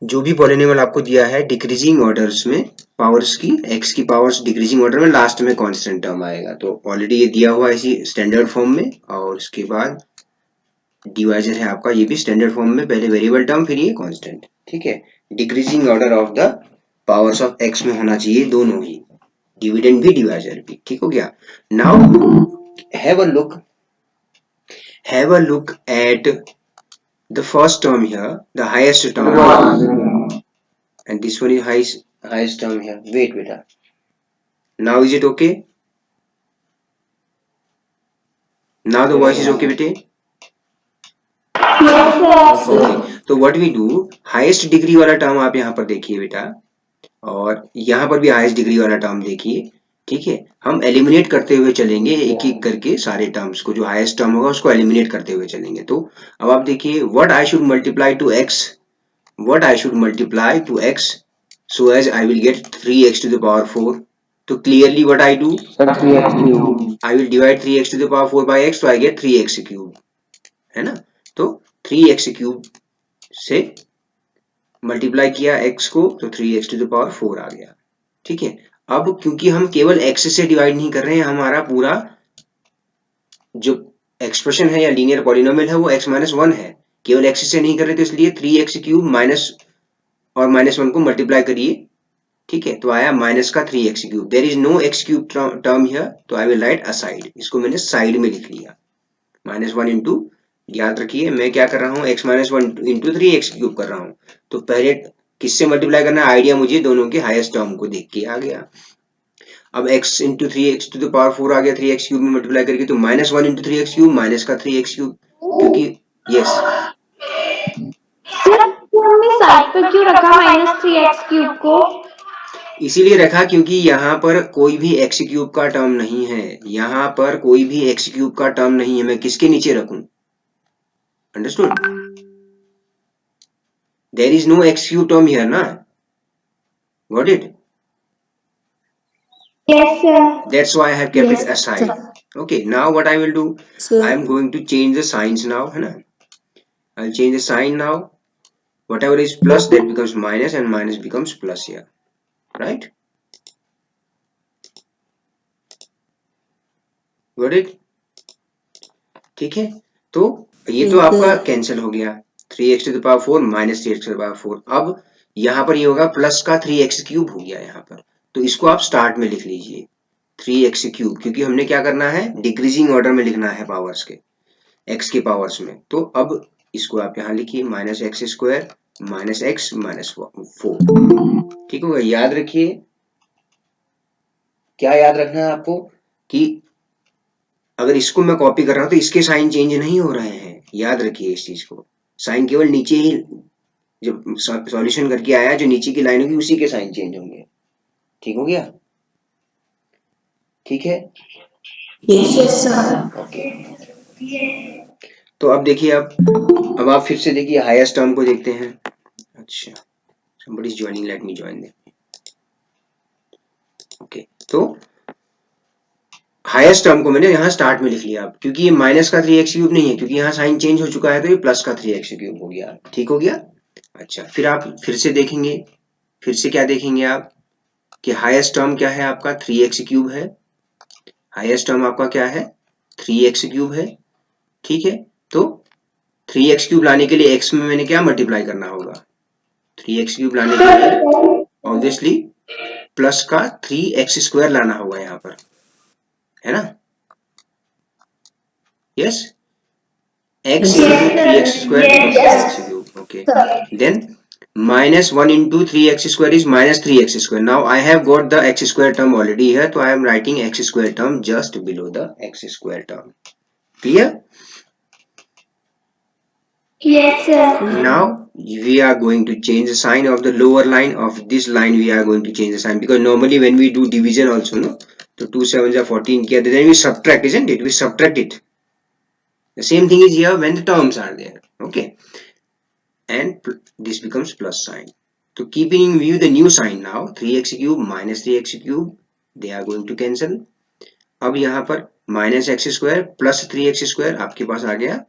जो भी पॉलिनोमियल आपको दिया है डिक्रीजिंग ऑर्डर्स में पावर्स की, एक्स की पावर्स डिक्रीजिंग ऑर्डर में, लास्ट में कांस्टेंट टर्म आएगा। तो ऑलरेडी ये दिया हुआ है इसी स्टैंडर्ड फॉर्म में, और उसके बाद डिवाइजर है आपका ये भी स्टैंडर्ड फॉर्म में, पहले वेरिएबल टर्म फिर ये कांस्टेंट। ठीक है, decreasing order of the powers of x में होना चाहिए दोनों ही, डिविडेंड भी डिवाइजर भी। ठीक हो गया। Now have a look at the first term here, the highest term, and this one is highest term here. Wait beta, now is it okay? Now the voice is okay beta? Okay, तो what we do, highest degree वाला term आप यहाँ पर देखिए बेटा, और यहाँ पर भी हाईएस्ट डिग्री वाला टर्म देखिए। ठीक है, हम एलिमिनेट करते हुए चलेंगे एक एक करके सारे टर्म्स को, जो हाईएस्ट टर्म होगा उसको एलिमिनेट करते हुए चलेंगे। तो अब आप देखिए, what I should multiply two x, what I should multiply to x so as I will get 3x to the power 4. So clearly what I do, I will divide 3x to the power 4 by x, so I get 3x cube, है ना। तो 3x cube से multiply किया x को, तो 3x to the power 4 आ गया। ठीक है, अब क्योंकि हम केवल x से डिवाइड नहीं कर रहे हैं, हमारा पूरा जो एक्सप्रेशन है या लीनियर पॉलिनोमियल है वो x माइनस 1 है, केवल x से नहीं कर रहे, तो इसलिए 3x क्यूब माइनस और माइनस 1 को मल्टीप्लाई करिए। ठीक है, तो आया माइनस का 3x cube. There is no x cube term here, तो आई विल राइट असाइड, इसको मैंने साइड में लिख लिया। माइनस 1 इंटू, याद रखिए मैं क्या कर रहा हूँ, x minus 1 into 3x cube कर रहा हूँ। तो पहले किससे मल्टीप्लाई करना है, आइडिया मुझे दोनों के हाईएस्ट टर्म को देख के आ गया। अब x into 3x to the power 4 आ गया, 3x क्यूब में मल्टीप्लाई करके, तो minus 1 into 3x cube, minus का 3x क्यूब, क्योंकि यस, सर हमने साइड पर क्यों रखा -3x³ को? इसीलिए रखा क्योंकि यहाँ पर कोई भी x क्यूब का टर्म नहीं है, यहाँ पर कोई भी x क्यूब का टर्म नहीं है, मैं किसके नीचे रखूं, understood? There is no x cube term here ना, got it? Yes, sir. That's why I have kept Yes, it aside. sir. Okay, now what I will do, Sir. I am going to change the signs now, है ना। I'll change the sign now. Whatever is plus that becomes minus, and minus becomes plus here, right? Got it? ठीक है, तो ये तो आपका cancel हो गया, 3x to the power 4 minus 3x to the power 4। अब यहाँ पर ये होगा प्लस का 3x क्यूब हो गया यहाँ पर, तो इसको आप स्टार्ट में लिख लीजिए 3x क्यूब, क्योंकि हमने क्या करना है, डिक्रीजिंग ऑर्डर में लिखना है पावर्स के, x के पावर्स में। तो अब इसको आप यहाँ लिखिए, minus x square minus x minus 4। ठीक होगा, याद रखिए, क्या याद रखना है आपको, कि अगर इसको मैं कॉपी कर रहा हूं तो इसके साइन चेंज नहीं हो रहे हैं, याद रखिए इस चीज को। साइन केवल नीचे ही, जब सॉल्यूशन करके आया, जो नीचे की लाइन होगी उसी के साइन चेंज होंगे। ठीक हो गया, ठीक है? Yes, sir. ओके, तो अब देखिए, अब आप फिर से देखिए हाईएस्ट टर्म को देखते हैं। अच्छा, somebody is joining, let me join them. Okay, तो हाईएस्ट टर्म को मैंने यहाँ स्टार्ट में लिख लिया, क्योंकि ये माइनस का 3x क्यूब नहीं है, क्योंकि यहाँ साइन चेंज हो चुका है, तो ये प्लस का 3x क्यूब हो गया। ठीक हो गया। अच्छा, फिर आप फिर से देखेंगे, फिर से क्या देखेंगे आप, कि हाईएस्ट टर्म क्या है आपका, 3x क्यूब है। हाईएस्ट टर्म आपका क्या है, 3x क्यूब है। ठीक है, तो 3x क्यूब लाने के लिए x में मैंने क्या मल्टीप्लाई करना होगा, 3x क्यूब लाने के लिए ऑब्वियसली प्लस का 3x स्क्वायर लाना होगा यहाँ पर, है ना। Yes, x into 3x square becomes 3x cube. Okay, then minus 1 into 3x square is minus 3x square. Now I have got the x square term already here, so I am writing x square term just below the x square term. Clear? Yes, sir. Now we are going to change the sign of the lower line of this line. We are going to change the sign, because normally when we do division also, no, so 2 7s are 14 किया, then we subtract, isn't it? We subtract it. The same thing is here when the terms are there. Okay, and this becomes plus sign. So keeping in view the new sign now, 3x cube minus 3x cube, they are going to cancel. अब यहाँ पर minus x square plus 3x square, आपके पास आ गया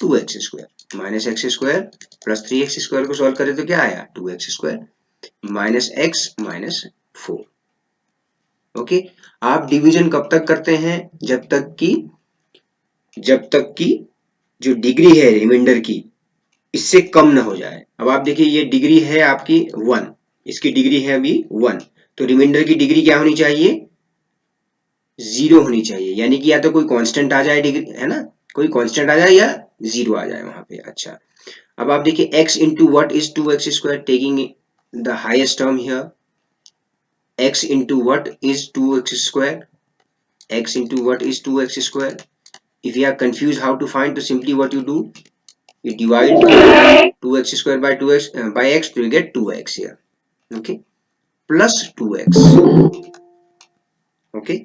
2x square. Minus x square plus 3x square को solve करें तो क्या आया 2x square minus x minus 4। Okay, आप डिवीजन कब तक करते हैं? जब तक की जो डिग्री है रिमाइंडर की इससे कम ना हो जाए। अब आप देखिए ये डिग्री है आपकी 1, इसकी डिग्री है अभी 1, तो रिमाइंडर की डिग्री क्या होनी चाहिए? 0 होनी चाहिए, यानी कि या तो कोई कांस्टेंट आ जाए डिग्री, है ना, कोई कांस्टेंट आ जाए या 0 आ जाए वहां पे। अच्छा, अब आप देखिए x into what is 2x square, taking the highest term here, x into what is 2x square, x into what is 2x square. If you are confused how to find, so simply what you do, you divide 2x square by 2x by x, to get 2x here. Okay, plus 2x. Okay,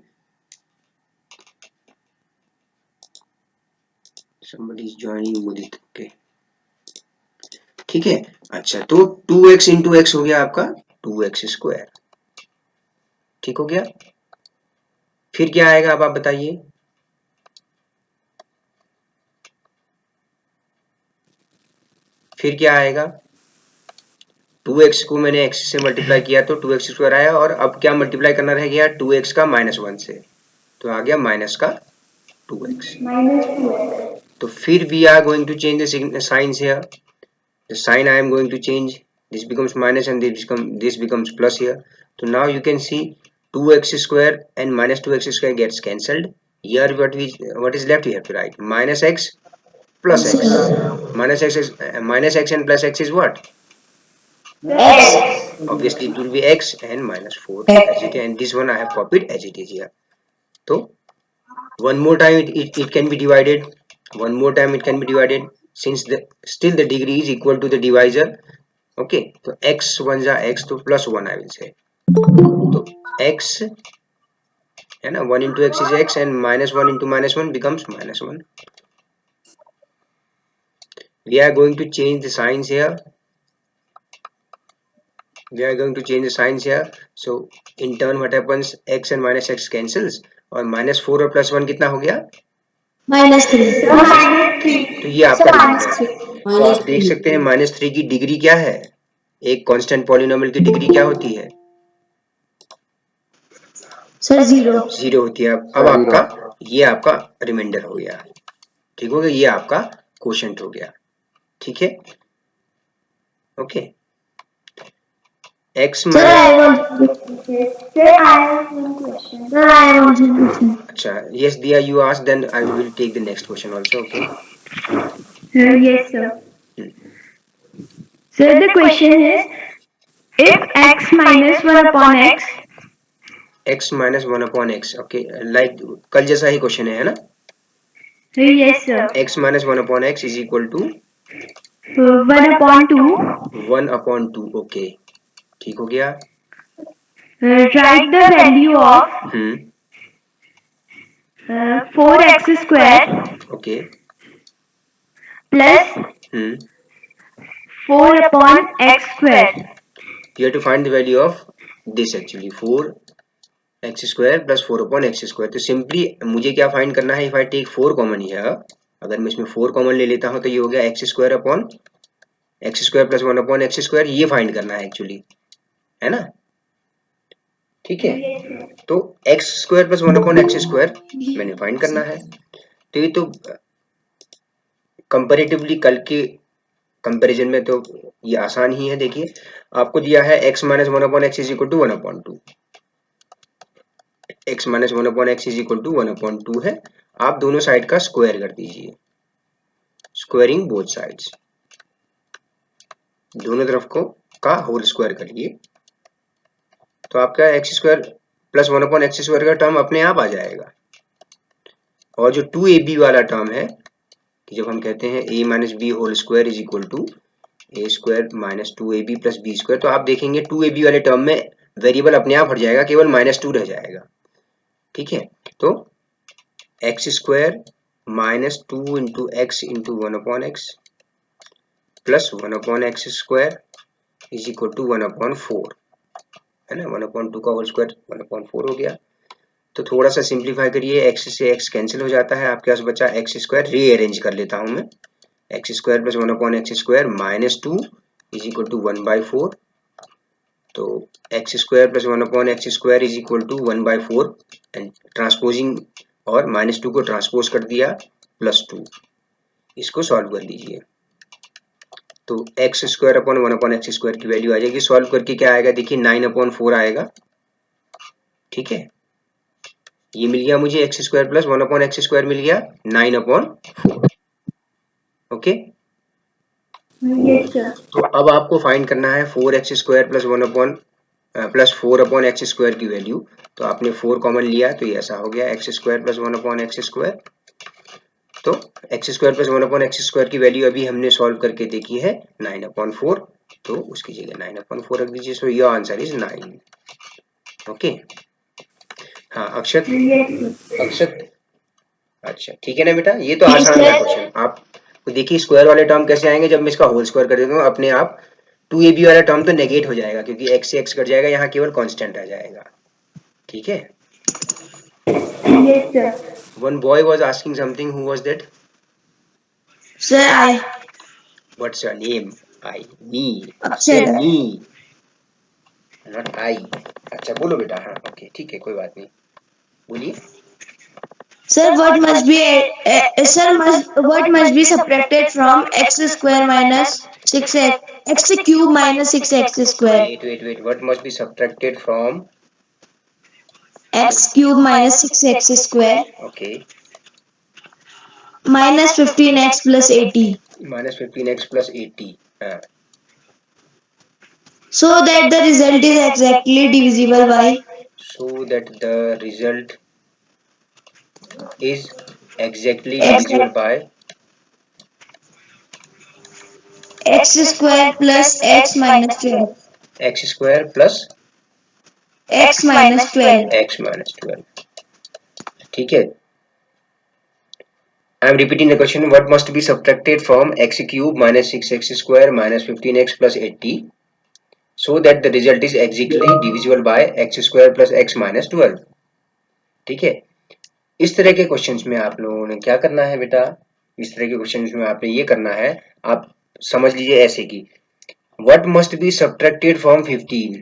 somebody is joining Mudit. Okay, ठीक है। अच्छा, तो 2x into x हो गया आपका 2x square, ठीक हो गया। फिर क्या आएगा अब आप बताइए? फिर क्या आएगा? 2x को मैंने x से मल्टीप्लाई किया तो 2x स्क्वायर आया, और अब क्या मल्टीप्लाई करना रह गया 2x का -1 से, तो आ गया माइनस का 2x। तो फिर we are going to change the signs here. The sign I am going to change. This becomes minus and this becomes plus here. So now you can see 2x square and minus 2x square gets cancelled. Here what is left? We have to write minus x plus x. Minus x and plus x is what? X. Obviously it will be x and minus 4 as it is, and this one I have copied as it is here. So one more time it can be divided. One more time it can be divided, since still the degree is equal to the divisor. Okay, so x 1 जा x, तो plus 1 I will say, तो x है ना, 1 into x is x and minus 1 into minus 1 becomes minus 1. We are going to change the signs here. So in turn what happens, x and minus x cancels, और minus 4 और plus 1 कितना हो गया? -3. तो ये आपका रिमाइंडर है। तो आप देख सकते हैं -3 की डिग्री क्या है? एक कांस्टेंट पॉलिनोमियल की डिग्री क्या होती है? सर 0. 0 होती है। अब आपका ये आपका रिमाइंडर हो गया, ठीक हो गया, ये आपका क्वोशंट हो गया, ठीक है। Okay, x Sir, I minus, want. अच्छा, yes Diya, you ask, then I will take the next question also. Okay. Yes, sir. Sir, the question is, if x minus 1 upon x, x minus 1 upon x. Okay, like कल जैसा ही question है ना? yes, sir. x minus 1 upon x is equal to 1 upon 2, 1 upon 2. Okay, ठीक हो गया। write the value of 4x square Okay. plus 4 upon x square. You have to find the value of this actually, 4x square plus 4 upon x square. तो simply मुझे क्या find करना है? If I take 4 common here, अगर मैं इसमें 4 common ले लेता हूं तो ये हो गया x square upon x square plus 1 upon x square, ये फाइंड करना है एक्चुअली, है ना? ठीक है, तो x square plus 1 upon x square मैंने फाइंड करना है। तो ये तो कंपैरेटिवली कल के कंपैरिजन में तो ये आसान ही है। देखिए आपको दिया है x minus 1 upon x is equal to 1 upon 2, x minus 1 upon x is equal to 1 upon 2 है। आप दोनों साइड का स्क्वायर कर दीजिए, स्क्वायरिंग बोथ साइड्स, दोनों तरफ को का होल स्क्वायर करिए, तो आपका x square plus 1 upon x square का टर्म अपने आप आ जाएगा। और जो 2ab वाला टर्म है, कि जब हम कहते हैं a minus B whole square is equal to A square minus 2ab plus B square, तो आप देखेंगे 2ab वाले टर्म में वेरिएबल अपने आप हट जाएगा, केवल -2 रह जाएगा। ठीक है, तो x square minus 2 into X into 1 upon X plus 1 upon x square is equal to 1 upon 4, है ना, 1 अपॉन 2 का होल स्क्वायर 1 अपॉन 4 हो गया। तो थोड़ा सा सिंप्लीफाई करिए, x से x कैंसिल हो जाता है, आपके पास बचा एक्स स्क्वायर। रीअरेंज कर लेता हूं मैं, x square plus 1 upon x square minus 2 is equal to 1/4। तो x square plus 1 upon x square is equal to 1/4 and transposing और -2 को ट्रांसपोज कर दिया +2। इसको सॉल्व कर लीजिए तो x square upon 1 upon x square की वैल्यू आ जाएगी। सॉल्व करके क्या आएगा देखिए 9/4 आएगा। ठीक है, ये मिल गया मुझे x square plus 1 upon x square मिल गया 9/4। Okay, Yes, sir. तो अब आपको फाइंड करना है 4x square plus 1 upon plus 4 upon x square की वैल्यू। तो आपने 4 कॉमन लिया तो ये ऐसा हो गया x square plus 1 upon x square. तो x square plus 1 upon x square की वैल्यू अभी हमने सॉल्व करके देखी है 9/4। तो उसकी जगह 9/4 रख दीजिए। So your answer is 9। Okay, हाँ अक्षत, Yes, sir. अक्षत, अच्छा ठीक है ना बेटा, ये तो Yes, आसान था sir. क्वेश्चन। आप देखिए स्क्वायर वाले टर्म कैसे आएंगे जब मैं इसका होल स्क्वायर कर देता हूँ, अपने आप 2ab वाला टर्म तो नेगेट हो जाएगा क्योंकि x से x कट जाएगा, यहाँ केवल कांस्टेंट आ जाएगा। ठीक है, Yes, sir. one boy was asking something, who was that? Sir, I. What's your name? I, me, say Akshat. me, not I। अच्छा बोलो बेटा, हाँ ओके ठीक है कोई बात नहीं, बोलिए। Sir, what must be subtracted from x square minus 6x x cube minus 6x square Wait, what must be subtracted from x cube minus 6x square okay minus 15x plus 80 minus 15x plus 80, हाँ, so that the result is exactly divisible by so that the result is exactly x divisible by x square plus x minus 12 x square plus x minus 12. x minus 12। ठीक है, I am repeating the question. What must be subtracted from x cube minus 6x square minus 15x plus 80 so that the result is exactly divisible by x square plus x minus 12। ठीक है, इस तरह के questions में आप लोगों ने क्या करना है बेटा, इस तरह के क्वेश्चंस में आपने ये करना है, आप समझ लीजिए ऐसे कि what must be subtracted from 15।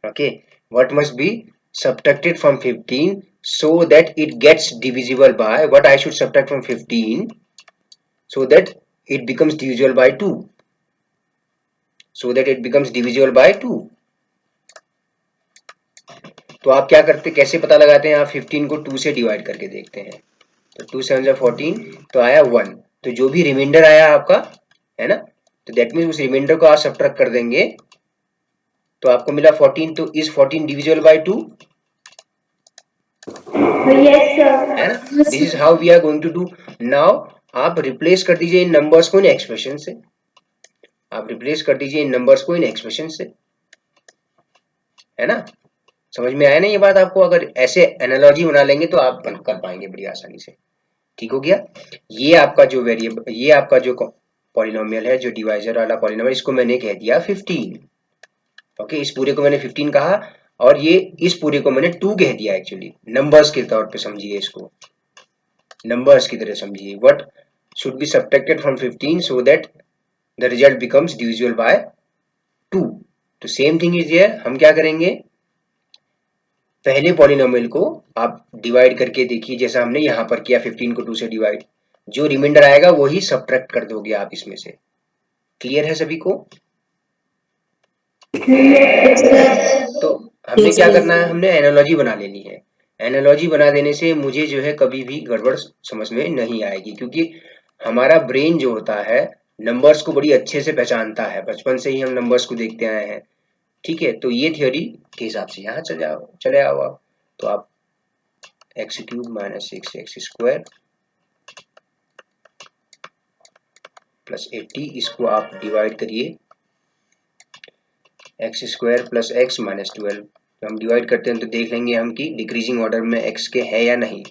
okay, what must be subtracted from 15 so that it gets divisible by, what I should subtract from 15 so that it becomes divisible by 2, so that it becomes divisible by 2। तो आप क्या करते, कैसे पता लगाते हैं, आप 15 को 2 से डिवाइड करके देखते हैं। तो 2 7 जा 14, तो आया 1। तो जो भी रिमाइंडर आया आपका है ना, तो दैट मीन्स उस रिमाइंडर को आप सब्ट्रैक्ट कर देंगे तो आपको मिला 14। तो is 14 divisible by 2? Yes, sir. है ना, this is how we are going to do. Now आप रिप्लेस कर दीजिए इन नंबर्स को इन एक्सप्रेशन से, आप रिप्लेस कर दीजिए इन नंबर्स को इन एक्सप्रेशन से, है ना। समझ में आया ना ये बात आपको, अगर ऐसे एनालॉजी बना लेंगे तो आप कर पाएंगे बड़ी आसानी से। ठीक हो गया, ये आपका जो वेरिएबल, ये आपका जो पॉलिनोमियल है, जो डिवाइजर वाला पॉलिनोमियल, इसको मैंने कह दिया 15। ओके, इस पूरे को मैंने 15 कहा और ये इस पूरे को मैंने 2 कह दिया। एक्चुअली नंबर्स के तौर पे समझिए इसको, नंबर्स की तरह समझिए। What should be subtracted from 15 so that the result becomes divisible by 2। तो सेम थिंग इज हियर, हम क्या करेंगे, पहले पॉलिनोमियल को आप डिवाइड करके देखिए जैसा हमने यहां पर किया, 15 को 2 से डिवाइड, जो रिमाइंडर आएगा वही सब्ट्रैक्ट कर दोगे आप इसमें से। क्लियर है सभी को? तो हमने क्या करना है, हमने एनालॉजी बना लेनी है। एनालॉजी बना देने से मुझे जो है कभी भी गड़बड़ समझ में नहीं आएगी, क्योंकि हमारा ब्रेन जो होता है नंबर्स को बड़ी अच्छे से पहचानता है, बचपन से ही हम नंबर्स को देखते आए हैं। ठीक है, तो ये थ्योरी के हिसाब से यहाँ चले आओ आप। तो आप x cube minus 6x square plus 80, इसको आप डिवाइड करिए x square plus x minus 12। तो हम डिवाइड करते हैं तो देख लेंगे हम कि डिक्रीजिंग ऑर्डर में एक्स के है या नहीं।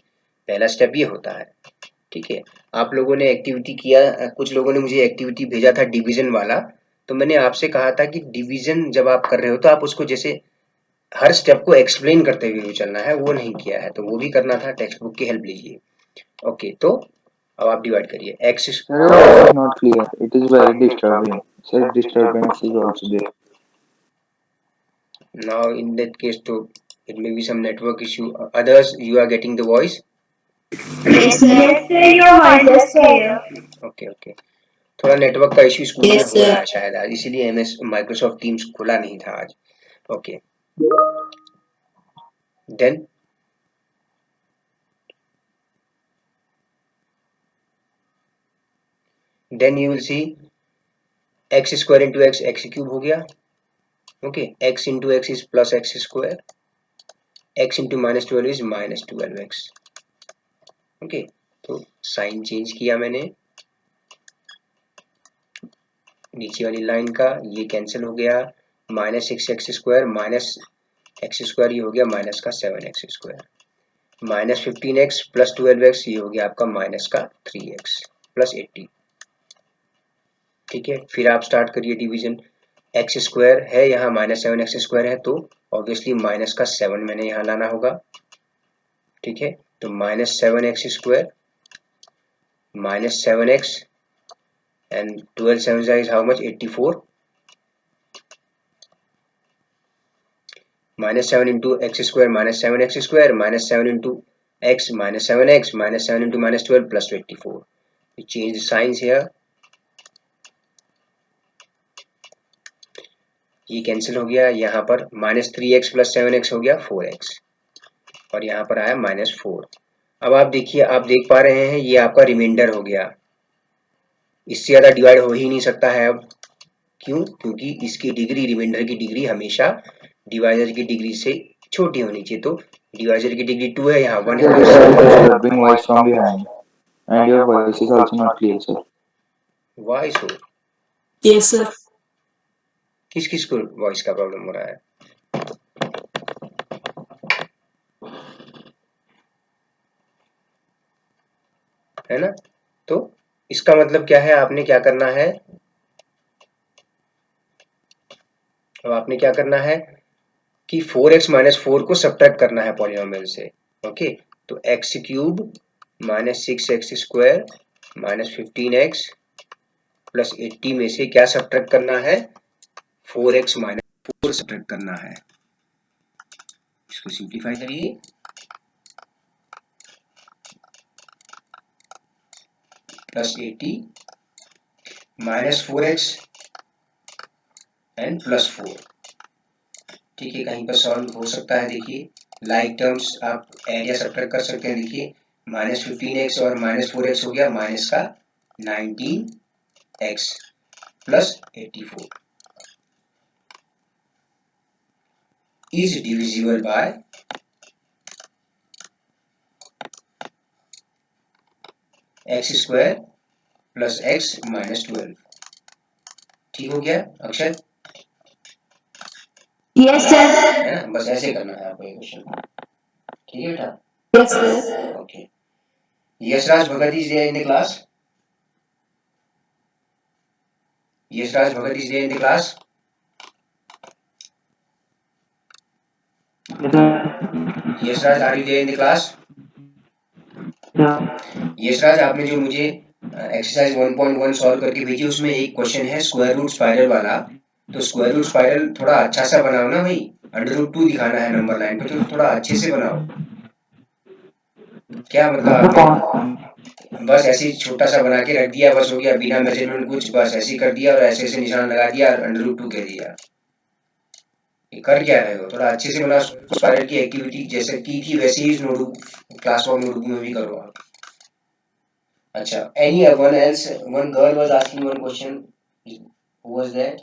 पहला स्टेप ये होता है। ठीक है, आप लोगों ने एक्टिविटी किया, कुछ लोगों ने मुझे एक्टिविटी भेजा था डिवीजन वाला, तो मैंने आपसे कहा था कि डिवीजन जब आप कर रहे हो तो आप उसको जैसे हर स्टेप को एक्सप्लेन करते हुए चलना है, वो नहीं किया है, तो वो भी करना था, टेक्स्ट बुक की हेल्प लीजिए। ओके, तो अब आप डिवाइड करिए x Sir, your voice is not clear. It is very disturbing. Sir, disturbance is also there. now in that case तो it may be some network issue. Others, you are getting the voice? Yes, sir. Yes, sir, your voice is clear. Okay थोड़ा network का issue school में Yes, हो रहा sir. है शायद आज, इसीलिए MS माइक्रोसॉफ्ट टीम्स खुला नहीं था आज. Okay then you will see x square into x x cube हो गया. Okay x into x is plus x square, x into minus 12 is minus 12x. Okay तो साइन चेंज किया मैंने नीचे वाली लाइन का, ये कैंसिल हो गया. Minus 6x square minus x square ये हो गया माइनस का 7x square, minus 15x plus 12x ये हो गया आपका माइनस का 3x प्लस 80. ठीक है, फिर आप स्टार्ट करिए डिवीजन. एक्स स्क्वायर है यहाँ माइनस 7x स्क्वायर है तो ऑब्वियसली माइनस का 7 मैंने यहाँ लाना होगा. ठीक है, तो minus 7x square minus 7x and 12 7 is how much 84, minus 7 into x square minus 7x square minus 7 into x minus 7x minus 7 into minus 12 plus 24. We change the signs here. ये cancel हो गया, यहाँ पर minus 3x plus 7x हो गया 4x और यहाँ पर आया माइनस 4. अब आप देखिए, आप देख पा रहे हैं ये आपका रिमाइंडर हो गया, इससे ज़्यादा डिवाइड हो ही नहीं सकता है अब. क्यों? क्योंकि इसकी डिग्री, रिमाइंडर की डिग्री हमेशा डिवाइजर की डिग्री से छोटी होनी चाहिए. तो डिवाइजर की डिग्री 2 है, यहाँ 1 There है is तो some disturbing voice from behind. And your voice is also not clear, sir. Voice हो. Yes, sir. किस किस को वॉइस का प्रॉब्लम हो रहा है? है ना? तो इसका मतलब क्या है, आपने क्या करना है, अब आपने क्या करना है कि 4x माइनस 4 को सब्ट्रैक्ट करना है पॉलिनोमियल से. ओके, तो x cube minus 6x square minus 15x plus 80 में से क्या सब्ट्रैक्ट करना है, 4x माइनस 4 सब्ट्रैक्ट करना है. इसको सिंप्लीफाई करिए. Plus 80 minus 4x and plus 4. ठीक है, कहीं पर सॉल्व हो सकता है. देखिए लाइक टर्म्स आप ऐड या सब्ट्रैक्ट कर सकते हैं. देखिए माइनस 15x और माइनस 4x हो गया माइनस का 19x plus 84 is divisible by x square plus x minus 12. ठीक हो गया अक्षर? Yes, sir. है ना, बस ऐसे करना है आपको ये क्वेश्चन. ठीक है बेटा? Yes, sir. Okay. Yashraj Bhagat is there in the class? Yashraj Bhagat is there in the class? Yashraj are you there in the class? Yashraj, आपने जो मुझे एक्सरसाइज 1.1 सॉल्व करके भेजी उसमें एक क्वेश्चन है स्क्वायर रूट स्पाइरल वाला. तो स्क्वायर रूट स्पाइरल थोड़ा अच्छा सा बनाओ ना भाई, अंडर रूट 2 दिखाना है नंबर लाइन पे, तो थोड़ा अच्छे से बनाओ. क्या मतलब आपने बस ऐसे ही छोटा सा बना के रख दिया, बस हो गया, बिना मेजरमेंट कुछ, बस ऐसे ही कर दिया और ऐसे ऐसे निशान लगा दिया और अंडर रूट 2 कह दिया. ये कर क्या रहे हो? थोड़ा अच्छे से बनाओ. स्पाइरल की एक्टिविटी जैसे की थी वैसे ही नोटबुक क्लास वर्क नोटबुक में भी करो आप. अच्छा, any one else, one girl was asking one question. Who was that?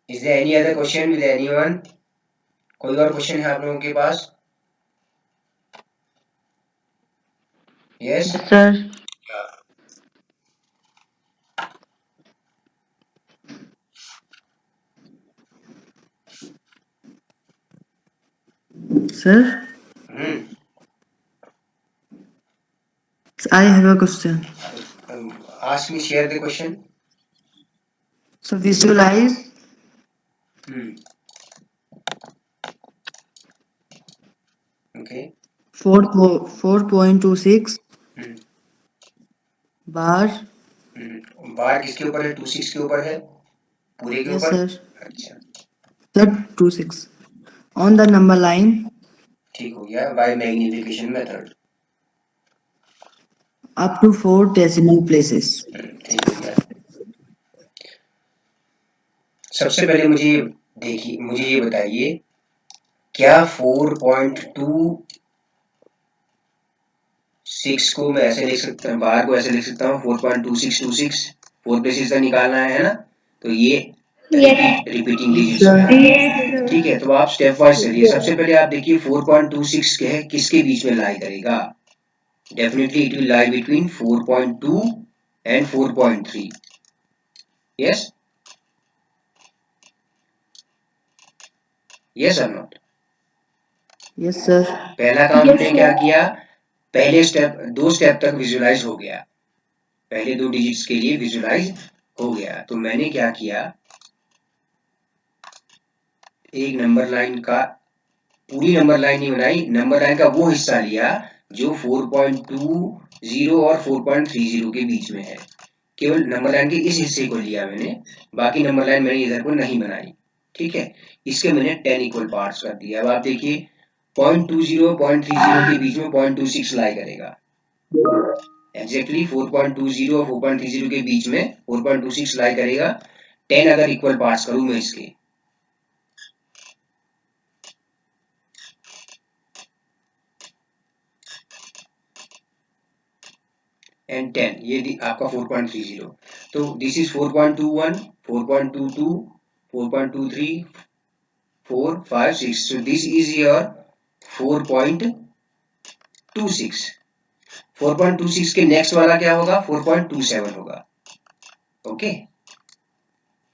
Is there any other question with anyone? कोई और क्वेश्चन है आप लोगों के पास? Yes? Sir. Sir, Hmm. I have a question. Ask me, share the question. So visualize Hmm. Okay. 4.26 हम्म, बार. बार किसके ऊपर है? 26 के ऊपर है, पूरे के Yes, ऊपर। sir. अच्छा, Sir, 26. On the number line, ठीक हो गया, by magnification method. up to 4 decimal places. ठीक हो गया। सबसे पहले मुझे ये बताइए, क्या 4.26 को मैं ऐसे लिख सकता हूँ, बाहर को ऐसे लिख सकता हूँ 4.2626, 4 प्लेसेस का निकालना है ना, तो ये रिपीटिंग Yes, डिजिट्स sir. में है। Yes, sir. ठीक है, तो आप स्टेप वाइज चलिए। सबसे पहले आप देखिए 4.26 के है किसके बीच में लाई करेगा? Definitely it will lie between 4.2 and 4.3। Yes, yes और नॉट? Yes, sir. पहला काम हमने क्या किया, पहले दो स्टेप तक विजुलाइज हो गया, पहले 2 डिजिट्स के लिए विजुलाइज हो गया। तो मैंने क्या किया, एक नंबर लाइन का, पूरी नंबर लाइन नहीं बनाई, नंबर लाइन का वो हिस्सा लिया जो 4.20 और 4.30 के बीच में है, केवल नंबर लाइन के इस हिस्से को लिया मैंने, बाकी नंबर लाइन मैंने इधर को नहीं बनाई। ठीक है, इसके मैंने 10 इक्वल पार्ट्स कर दिया। अब आप देखिए 0.20 0.30 के बीच में 0.26 लाई करेगा, एग्जैक्टली 4.20 और 4.30 के बीच में 4.26 लाई करेगा। 10 अगर इक्वल पार्ट्स करूं मैं इसके, एंड 10, ये आपका 4.30, तो this is 4.21 4.22 4.23 4 5 6, so this is your 4.26। 4.26 के नेक्स्ट वाला क्या होगा? 4.27 होगा। ओके,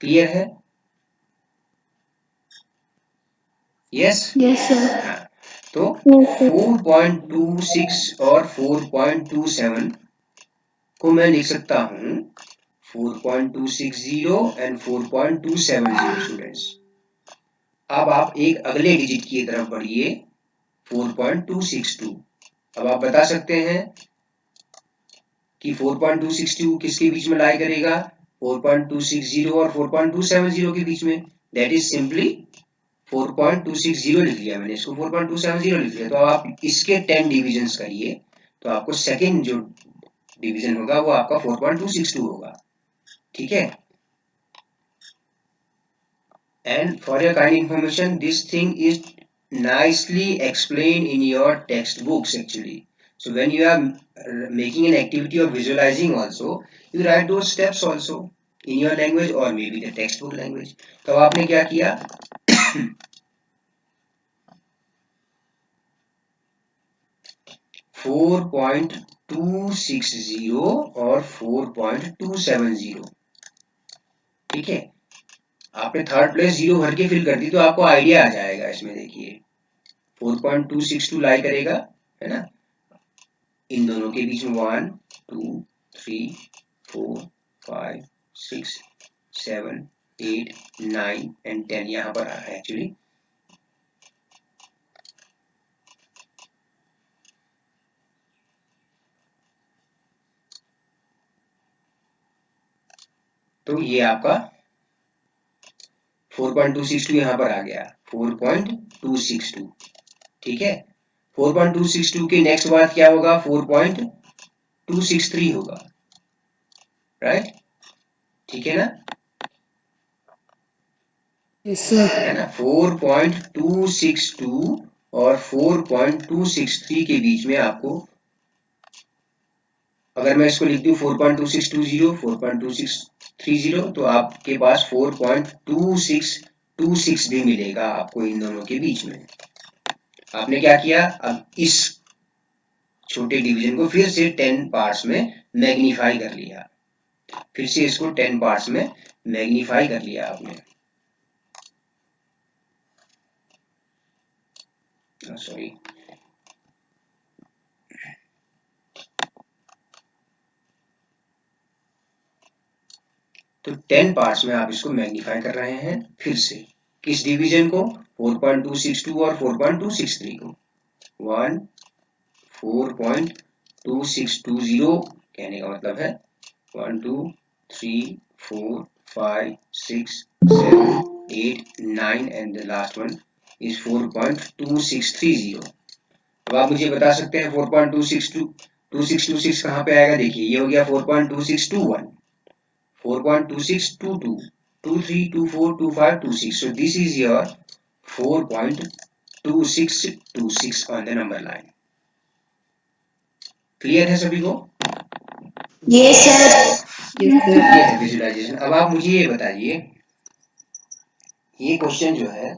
क्लियर है? Yes, Yes, sir. हाँ, तो 4.26 और 4.27 को मैं लिख सकता हूं 4.260 एंड 4.270 स्टूडेंट्स। अब आप एक अगले डिजिट की तरफ बढ़िए, 4.262। अब आप बता सकते हैं कि 4.262 किसके बीच में लाई करेगा? 4.260 और 4.270 के बीच में। दैट इज सिंपली 4.260 लिख लिया मैंने, इसको 4.270 लिख लिया। तो आप इसके 10 डिविजन्स करिए, तो आपको सेकेंड जो डिवीजन होगा वो आपका 4.262 होगा। ठीक है, and for your kind information, this thing is nicely explained in your textbooks actually. So when you are making an activity of visualizing also, you write those steps also in your language or maybe the textbook language. तो आपने क्या किया, 4.260 और 4.270। ठीक है, आपने third place 0 भर के फिल कर दी, तो आपको आइडिया आ जाएगा इसमें। देखिए 4.262 लाई करेगा, है ना, इन दोनों के बीच में 1 2 3 4 5 6 7 8 9 एंड 10 यहाँ पर आ रहा है एक्चुअली। तो ये आपका 4.262 यहाँ पर आ गया, 4.262। ठीक है, 4.262 के नेक्स्ट बात क्या होगा? 4.263 होगा, राइट? ठीक है ना, Yes, sir. है ना। 4.262 और 4.263 के बीच में आपको, अगर मैं इसको लिख दूं 4.2620 4.2630, तो आपके पास 4.2626 भी मिलेगा आपको इन दोनों के बीच में। आपने क्या किया, अब इस छोटे डिवीजन को फिर से 10 पार्ट्स में मैग्नीफाई कर लिया, फिर से इसको 10 पार्ट्स में मैग्नीफाई कर लिया आपने। सॉरी, तो 10 पार्ट्स में आप इसको मैग्नीफाई कर रहे हैं फिर से, किस डिवीजन को? 4.262 और 4.263 को। 1 4.2620 कहने का मतलब है 1 2 3 4 5 6 7 8 9 and the last one is 4.2630। अब आप मुझे बता सकते हैं 4.2626 कहाँ पे आएगा। देखिए ये हो गया 4.2621, 4.2622, 23, 24, 25, 26। So this is your 4.2626 on the number line। Clear है सभी को? ये सर Yes, sir. ये है विजुअलाइजेशन। अब आप मुझे ये बताइए, ये क्वेश्चन जो है